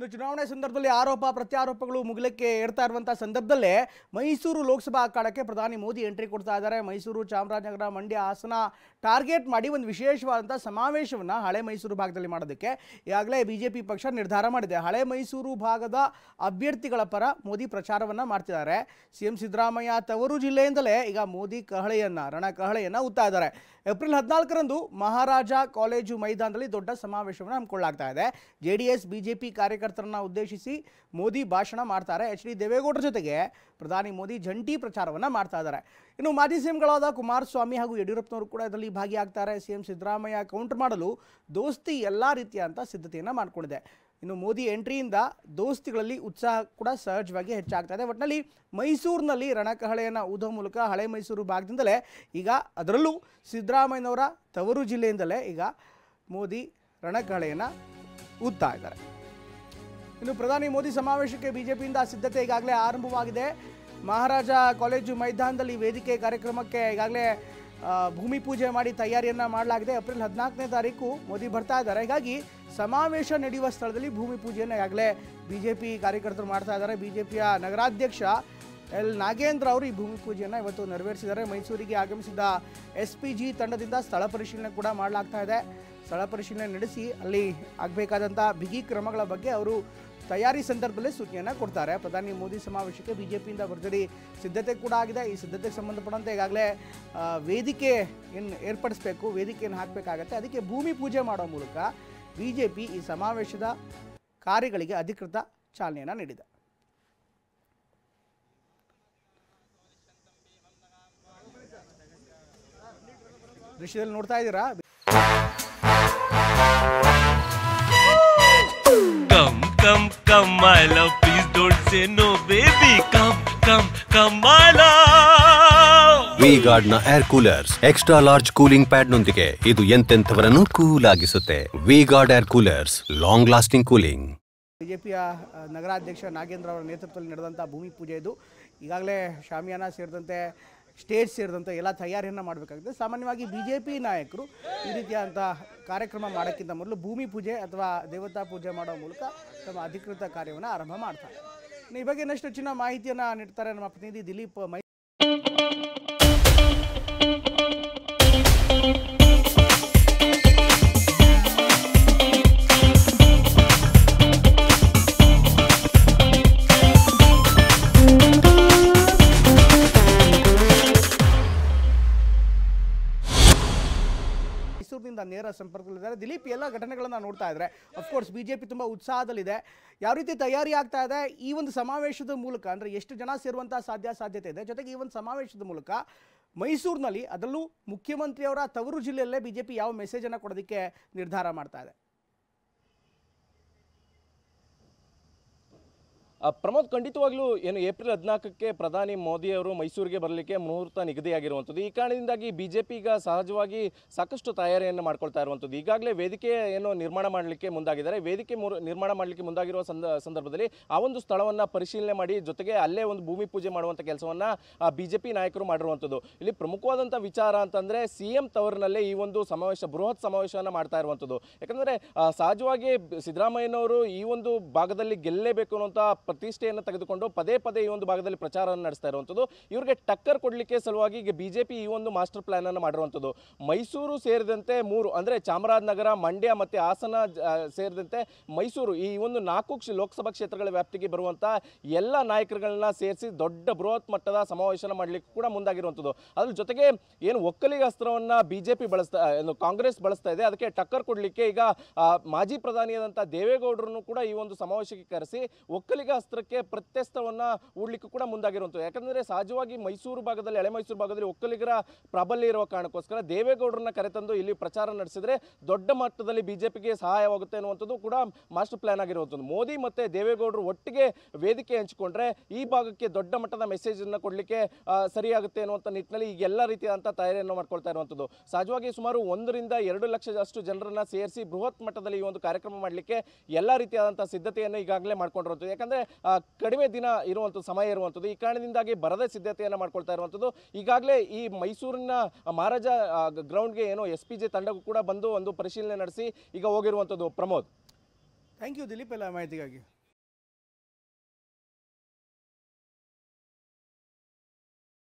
ಇನ್ನು ಚುನಾವಣೆ ಸಂದರ್ಭದಲ್ಲಿ ಆರೋಪ ಪ್ರತ್ಯಾರೋಪಗಳು ಮುಗಿಲಕ್ಕೆ ಏರ್ತಾ ಇರುವಂತಹ ಸಂದರ್ಭದಲ್ಲೇ ಮೈಸೂರು ಲೋಕಸಭಾ ಅಖಾಡಕ್ಕೆ ಪ್ರಧಾನಿ ಮೋದಿ ಎಂಟ್ರಿ ಕೊಡ್ತಾ ಇದ್ದಾರೆ. ಮೈಸೂರು, ಚಾಮರಾಜನಗರ, ಮಂಡ್ಯ, ಹಾಸನ ಟಾರ್ಗೆಟ್ ಮಾಡಿ ಒಂದು ವಿಶೇಷವಾದಂಥ ಸಮಾವೇಶವನ್ನು ಹಳೆ ಮೈಸೂರು ಭಾಗದಲ್ಲಿ ಮಾಡೋದಕ್ಕೆ ಈಗಾಗಲೇ ಬಿಜೆಪಿ ಪಕ್ಷ ನಿರ್ಧಾರ ಮಾಡಿದೆ. ಹಳೆ ಮೈಸೂರು ಭಾಗದ ಅಭ್ಯರ್ಥಿಗಳ ಪರ ಮೋದಿ ಪ್ರಚಾರವನ್ನು ಮಾಡ್ತಿದ್ದಾರೆ. ಸಿಎಂ ಸಿದ್ದರಾಮಯ್ಯ ತವರು ಜಿಲ್ಲೆಯಿಂದಲೇ ಈಗ ಮೋದಿ ರಣಕಹಳೆಯನ್ನು ಉತ್ತಾ ಇದ್ದಾರೆ. ಏಪ್ರಿಲ್ 14ರಂದು ಮಹಾರಾಜ ಕಾಲೇಜು ಮೈದಾನದಲ್ಲಿ ದೊಡ್ಡ ಸಮಾವೇಶವನ್ನು ಹಮ್ಮಿಕೊಳ್ಳಲಾಗ್ತಾ ಇದೆ. ಜೆಡಿಎಸ್ ಬಿಜೆಪಿ ಕಾರ್ಯಕರ್ತರನ್ನ ಉದ್ದೇಶಿಸಿ ಮೋದಿ ಭಾಷಣ ಮಾಡ್ತಾರೆ. ಎಚ್.ಡಿ. ದೇವೇಗೌಡರ ಜೊತೆಗೆ ಪ್ರಧಾನಿ ಮೋದಿ ಜಂಟಿ ಪ್ರಚಾರವನ್ನು ಮಾಡ್ತಾ ಇದ್ದಾರೆ. ಇನ್ನು ಮಾಜಿ ಸಿಎಂಗಳಾದ ಕುಮಾರಸ್ವಾಮಿ ಹಾಗೂ ಯಡಿಯೂರಪ್ಪನವರು ಕೂಡ ಇದರಲ್ಲಿ ಭಾಗಿಯಾಗ್ತಾರೆ. ಸಿಎಂ ಸಿದ್ದರಾಮಯ್ಯ ಕೌಂಟರ್ ಮಾಡಲು ದೋಸ್ತಿ ಎಲ್ಲ ರೀತಿಯಂಥ ಸಿದ್ಧತೆಯನ್ನು ಮಾಡಿಕೊಂಡಿದೆ. ಇನ್ನು ಮೋದಿ ಎಂಟ್ರಿಯಿಂದ ದೋಸ್ತಿಗಳಲ್ಲಿ ಉತ್ಸಾಹ ಕೂಡ ಸಹಜವಾಗಿ ಹೆಚ್ಚಾಗ್ತಾ ಇದೆ. ಒಟ್ಟಿನಲ್ಲಿ ಮೈಸೂರಿನಲ್ಲಿ ರಣಕಹಳೆಯನ್ನು ಊದೋ ಮೂಲಕ ಹಳೆ ಮೈಸೂರು ಭಾಗದಿಂದಲೇ ಈಗ ಅದರಲ್ಲೂ ಸಿದ್ದರಾಮಯ್ಯನವರ ತವರು ಜಿಲ್ಲೆಯಿಂದಲೇ ಈಗ ಮೋದಿ ರಣಕಹಳೆಯನ್ನು ಊದ್ತಾ ಇದ್ದಾರೆ. ಇನ್ನು ಪ್ರಧಾನಿ ಮೋದಿ ಸಮಾವೇಶಕ್ಕೆ ಬಿಜೆಪಿಯಿಂದ ಸಿದ್ಧತೆ ಈಗಾಗಲೇ ಆರಂಭವಾಗಿದೆ. ಮಹಾರಾಜ ಕಾಲೇಜು ಮೈದಾನದಲ್ಲಿ ವೇದಿಕೆ ಕಾರ್ಯಕ್ರಮಕ್ಕೆ ಈಗಾಗಲೇ ಭೂಮಿ ಪೂಜೆ ಮಾಡಿ ತಯಾರಿಯನ್ನು ಮಾಡಲಾಗಿದೆ. ಏಪ್ರಿಲ್ 14ನೇ ತಾರೀಕು ಮೋದಿ ಬರ್ತಾ ಇದ್ದಾರೆ. ಹೀಗಾಗಿ ಸಮಾವೇಶ ನಡೆಯುವ ಸ್ಥಳದಲ್ಲಿ ಭೂಮಿ ಪೂಜೆಯನ್ನು ಈಗಾಗಲೇ ಬಿಜೆಪಿ ಕಾರ್ಯಕರ್ತರು ಮಾಡ್ತಾ ಇದ್ದಾರೆ. ಬಿಜೆಪಿಯ ನಗರಾಧ್ಯಕ್ಷ ಎಲ್ ನಾಗೇಂದ್ರ ಅವರು ಈ ಭೂಮಿ ಪೂಜೆಯನ್ನು ಇವತ್ತು ನೆರವೇರಿಸಿದ್ದಾರೆ. ಮೈಸೂರಿಗೆ ಆಗಮಿಸಿದ SPG ತಂಡದಿಂದ ಸ್ಥಳ ಪರಿಶೀಲನೆ ಕೂಡ ಮಾಡಲಾಗ್ತಾ ಇದೆ. ಸ್ಥಳ ಪರಿಶೀಲನೆ ನಡೆಸಿ ಅಲ್ಲಿ ಆಗಬೇಕಾದಂಥ ಬಿಗಿ ಕ್ರಮಗಳ ಬಗ್ಗೆ ಅವರು ತಯಾರಿ ಸಂದರ್ಭದಲ್ಲೇ ಸೂಚನೆಯನ್ನು ಕೊಡ್ತಾರೆ. ಪ್ರಧಾನಿ ಮೋದಿ ಸಮಾವೇಶಕ್ಕೆ ಬಿಜೆಪಿಯಿಂದ ಭರ್ಜರಿ ಸಿದ್ಧತೆ ಕೂಡ ಆಗಿದೆ. ಈ ಸಿದ್ಧತೆಗೆ ಸಂಬಂಧಪಟ್ಟಂತೆ ಈಗಾಗಲೇ ವೇದಿಕೆ ಏನು ಏರ್ಪಡಿಸಬೇಕು, ವೇದಿಕೆಯನ್ನು ಹಾಕಬೇಕಾಗತ್ತೆ. ಅದಕ್ಕೆ ಭೂಮಿ ಪೂಜೆ ಮಾಡೋ ಮೂಲಕ ಬಿಜೆಪಿ ಈ ಸಮಾವೇಶದ ಕಾರ್ಯಗಳಿಗೆ ಅಧಿಕೃತ ಚಾಲನೆಯನ್ನು ನೀಡಿದೆ. ದೃಶ್ಯದಲ್ಲಿ ನೋಡ್ತಾ ಇದ್ದೀರಾ. Come my love, please don't say no baby. Come my love. V-Guard ನ air coolers extra large cooling pad ನೊಂದಿಗೆ ಇದು ಎಂತೆಂಥವರನ್ನು ಕೂಲ್ ಆಗಿಸುತ್ತೆ. V-Guard air coolers, long lasting cooling. ಬಿಜೆಪಿಯ ನಗರಾಧ್ಯಕ್ಷ ನಾಗೇಂದ್ರ ಅವರ ನೇತೃತ್ವದಲ್ಲಿ ನಡೆದಂಥ ಭೂಮಿ ಪೂಜೆ ಇದು. ಈಗಾಗಲೇ ಶಾಮಿಯಾನ ಸೇರಿದಂತೆ ಸ್ಟೇಜ್ ಸೇರಿದಂತೆ ಎಲ್ಲ ತಯಾರಿಯನ್ನು ಮಾಡಬೇಕಾಗಿದೆ. ಸಾಮಾನ್ಯವಾಗಿ ಬಿಜೆಪಿ ನಾಯಕರು ಈ ರೀತಿಯಾದಂಥ ಕಾರ್ಯಕ್ರಮ ಮಾಡೋಕ್ಕಿಂತ ಮೊದಲು ಭೂಮಿ ಪೂಜೆ ಅಥವಾ ದೇವತಾ ಪೂಜೆ ಮಾಡೋ ಮೂಲಕ ತಮ್ಮ ಅಧಿಕೃತ ಕಾರ್ಯವನ್ನು ಆರಂಭ ಮಾಡ್ತಾರೆ. ಈ ಬಗ್ಗೆ ಇನ್ನಷ್ಟು ಹೆಚ್ಚಿನ ಮಾಹಿತಿಯನ್ನು ನೀಡ್ತಾರೆ ನಮ್ಮ ಪ್ರತಿನಿಧಿ ದಿಲೀಪ್. ಮೈಸೂರಿನಿಂದ ನೇರ ಸಂಪರ್ಕದಲ್ಲಿದ್ದಾರೆ ದಿಲೀಪ್. ಎಲ್ಲ ಘಟನೆಗಳನ್ನು ನೋಡ್ತಾ ಇದ್ದಾರೆ. ಅಫ್ಕೋರ್ಸ್ ಬಿಜೆಪಿ ತುಂಬ ಉತ್ಸಾಹದಲ್ಲಿದೆ. ಯಾವ ರೀತಿ ತಯಾರಿ ಆಗ್ತಾ ಇದೆ ಈ ಒಂದು ಸಮಾವೇಶದ ಮೂಲಕ, ಅಂದರೆ ಎಷ್ಟು ಜನ ಸೇರುವಂಥ ಸಾಧ್ಯತೆ ಇದೆ, ಜೊತೆಗೆ ಈ ಒಂದು ಸಮಾವೇಶದ ಮೂಲಕ ಮೈಸೂರಿನಲ್ಲಿ ಅದರಲ್ಲೂ ಮುಖ್ಯಮಂತ್ರಿಯವರ ತವರು ಜಿಲ್ಲೆಯಲ್ಲೇ ಬಿಜೆಪಿ ಯಾವ ಮೆಸೇಜನ್ನು ಕೊಡೋದಕ್ಕೆ ನಿರ್ಧಾರ ಮಾಡ್ತಾ ಇದೆ? ಪ್ರಮೋದ್, ಖಂಡಿತವಾಗ್ಲೂ ಏನು ಏಪ್ರಿಲ್ 14ಕ್ಕೆ ಪ್ರಧಾನಿ ಮೋದಿ ಅವರು ಮೈಸೂರಿಗೆ ಬರಲಿಕ್ಕೆ ಮುಹೂರ್ತ ನಿಗದಿಯಾಗಿರುವಂಥದ್ದು. ಈ ಕಾರಣದಿಂದಾಗಿ ಬಿಜೆಪಿ ಈಗ ಸಹಜವಾಗಿ ಸಾಕಷ್ಟು ತಯಾರಿಯನ್ನು ಮಾಡ್ಕೊಳ್ತಾ ಇರುವಂಥದ್ದು. ಈಗಾಗಲೇ ವೇದಿಕೆ ಏನು ನಿರ್ಮಾಣ ಮಾಡಲಿಕ್ಕೆ ಮುಂದಾಗಿದ್ದಾರೆ. ವೇದಿಕೆ ನಿರ್ಮಾಣ ಮಾಡಲಿಕ್ಕೆ ಮುಂದಾಗಿರುವ ಸಂದರ್ಭದಲ್ಲಿ ಆ ಒಂದು ಸ್ಥಳವನ್ನು ಪರಿಶೀಲನೆ ಮಾಡಿ ಜೊತೆಗೆ ಅಲ್ಲೇ ಒಂದು ಭೂಮಿ ಪೂಜೆ ಮಾಡುವಂಥ ಕೆಲಸವನ್ನು ಬಿಜೆಪಿ ನಾಯಕರು ಮಾಡಿರುವಂಥದ್ದು. ಇಲ್ಲಿ ಪ್ರಮುಖವಾದಂಥ ವಿಚಾರ ಅಂತಂದರೆ CM ತವರಿನಲ್ಲೇ ಈ ಒಂದು ಬೃಹತ್ ಸಮಾವೇಶವನ್ನು ಮಾಡ್ತಾ ಇರುವಂಥದ್ದು. ಯಾಕಂದರೆ ಸಹಜವಾಗಿ ಸಿದ್ದರಾಮಯ್ಯನವರು ಈ ಒಂದು ಭಾಗದಲ್ಲಿ ಗೆಲ್ಲಲೇಬೇಕು ಅನ್ನುವಂಥ ಪ್ರತಿಷ್ಠೆಯನ್ನು ತೆಗೆದುಕೊಂಡು ಪದೇ ಈ ಒಂದು ಭಾಗದಲ್ಲಿ ಪ್ರಚಾರವನ್ನು ನಡೆಸ್ತಾ ಇರುವಂಥದ್ದು. ಇವರಿಗೆ ಟಕ್ಕರ್ ಕೊಡಲಿಕ್ಕೆ ಸಲುವಾಗಿ ಈಗ ಬಿಜೆಪಿ ಈ ಒಂದು ಮಾಸ್ಟರ್ ಪ್ಲಾನ್ ಅನ್ನು ಮಾಡಿರುವಂಥದ್ದು. ಮೈಸೂರು ಸೇರಿದಂತೆ 3 ಅಂದರೆ ಚಾಮರಾಜನಗರ, ಮಂಡ್ಯ ಮತ್ತು ಹಾಸನ ಸೇರಿದಂತೆ ಮೈಸೂರು ಈ ಒಂದು 4 ಲೋಕಸಭಾ ಕ್ಷೇತ್ರಗಳ ವ್ಯಾಪ್ತಿಗೆ ಬರುವಂಥ ಎಲ್ಲ ನಾಯಕರುಗಳನ್ನ ಸೇರಿಸಿ ದೊಡ್ಡ ಬೃಹತ್ ಮಟ್ಟದ ಸಮಾವೇಶನ ಮಾಡಲಿಕ್ಕೆ ಕೂಡ ಮುಂದಾಗಿರುವಂಥದ್ದು. ಅದ್ರ ಜೊತೆಗೆ ಏನು ಒಕ್ಕಲಿಗ ಅಸ್ತ್ರವನ್ನು ಬಿಜೆಪಿ ಕಾಂಗ್ರೆಸ್ ಬಳಸ್ತಾ ಇದೆ, ಅದಕ್ಕೆ ಟಕ್ಕರ್ ಕೊಡಲಿಕ್ಕೆ ಈಗ ಮಾಜಿ ಪ್ರಧಾನಿಯಾದಂಥ ದೇವೇಗೌಡರನ್ನು ಕೂಡ ಈ ಒಂದು ಸಮಾವೇಶಕ್ಕೆ ಕರೆಸಿ ಒಕ್ಕಲಿಗ ಅಸ್ತ್ರಕ್ಕೆ ಪ್ರತ್ಯಸ್ತವನ್ನ ಹೂಡಲಿಕ್ಕೆ ಕೂಡ ಮುಂದಾಗಿರುವಂಥದ್ದು. ಯಾಕಂದರೆ ಸಹಜವಾಗಿ ಮೈಸೂರು ಭಾಗದಲ್ಲಿ, ಹಳೆ ಮೈಸೂರು ಭಾಗದಲ್ಲಿ ಒಕ್ಕಲಿಗರ ಪ್ರಾಬಲ್ಯ ಇರುವ ಕಾರಣಕ್ಕೋಸ್ಕರ ದೇವೇಗೌಡರನ್ನ ಕರೆತಂದು ಇಲ್ಲಿ ಪ್ರಚಾರ ನಡೆಸಿದ್ರೆ ದೊಡ್ಡ ಮಟ್ಟದಲ್ಲಿ ಬಿಜೆಪಿಗೆ ಸಹಾಯವಾಗುತ್ತೆ ಅನ್ನುವಂಥದ್ದು ಕೂಡ ಮಾಸ್ಟರ್ ಪ್ಲಾನ್ ಆಗಿರುವಂಥದ್ದು. ಮೋದಿ ಮತ್ತು ದೇವೇಗೌಡರು ಒಟ್ಟಿಗೆ ವೇದಿಕೆ ಹಂಚಿಕೊಂಡ್ರೆ ಈ ಭಾಗಕ್ಕೆ ದೊಡ್ಡ ಮಟ್ಟದ ಮೆಸೇಜ್ ಅನ್ನು ಕೊಡಲಿಕ್ಕೆ ಸರಿಯಾಗುತ್ತೆ ಅನ್ನುವಂಥ ನಿಟ್ಟಿನಲ್ಲಿ ಈಗ ಎಲ್ಲ ರೀತಿಯಾದಂಥ ತಯಾರಿಯನ್ನು ಮಾಡ್ಕೊಳ್ತಾ ಇರುವಂಥದ್ದು. ಸಹಜವಾಗಿ ಸುಮಾರು 1 ರಿಂದ 2 ಲಕ್ಷದಷ್ಟು ಜನರನ್ನ ಸೇರಿಸಿ ಬೃಹತ್ ಮಟ್ಟದಲ್ಲಿ ಈ ಒಂದು ಕಾರ್ಯಕ್ರಮ ಮಾಡಲಿಕ್ಕೆ ಎಲ್ಲ ರೀತಿಯಾದಂಥ ಸಿದ್ಧತೆಯನ್ನು ಈಗಾಗಲೇ ಮಾಡ್ಕೊಂಡಿರುವಂಥದ್ದು. ಯಾಕಂದರೆ ಕಡಿಮೆ ದಿನ ಇರುವಂಥದ್ದು, ಸಮಯ ಇರುವಂಥದ್ದು. ಈ ಕಾರಣದಿಂದಾಗಿ ಬರದ ಸಿದ್ಧತೆಯನ್ನು ಮಾಡ್ಕೊಳ್ತಾ ಇರುವಂಥದ್ದು. ಈಗಾಗಲೇ ಈ ಮೈಸೂರಿನ ಮಹಾರಾಜ ಗ್ರೌಂಡ್ಗೆ ಏನೋ SPG ತಂಡಕ್ಕೂ ಕೂಡ ಬಂದು ಒಂದು ಪರಿಶೀಲನೆ ನಡೆಸಿ ಈಗ ಹೋಗಿರುವಂಥದ್ದು. ಪ್ರಮೋದ್. ಥ್ಯಾಂಕ್ ಯು ದಿಲೀಪ್ ಎಲ್ಲ ಮಾಹಿತಿಗಾಗಿ.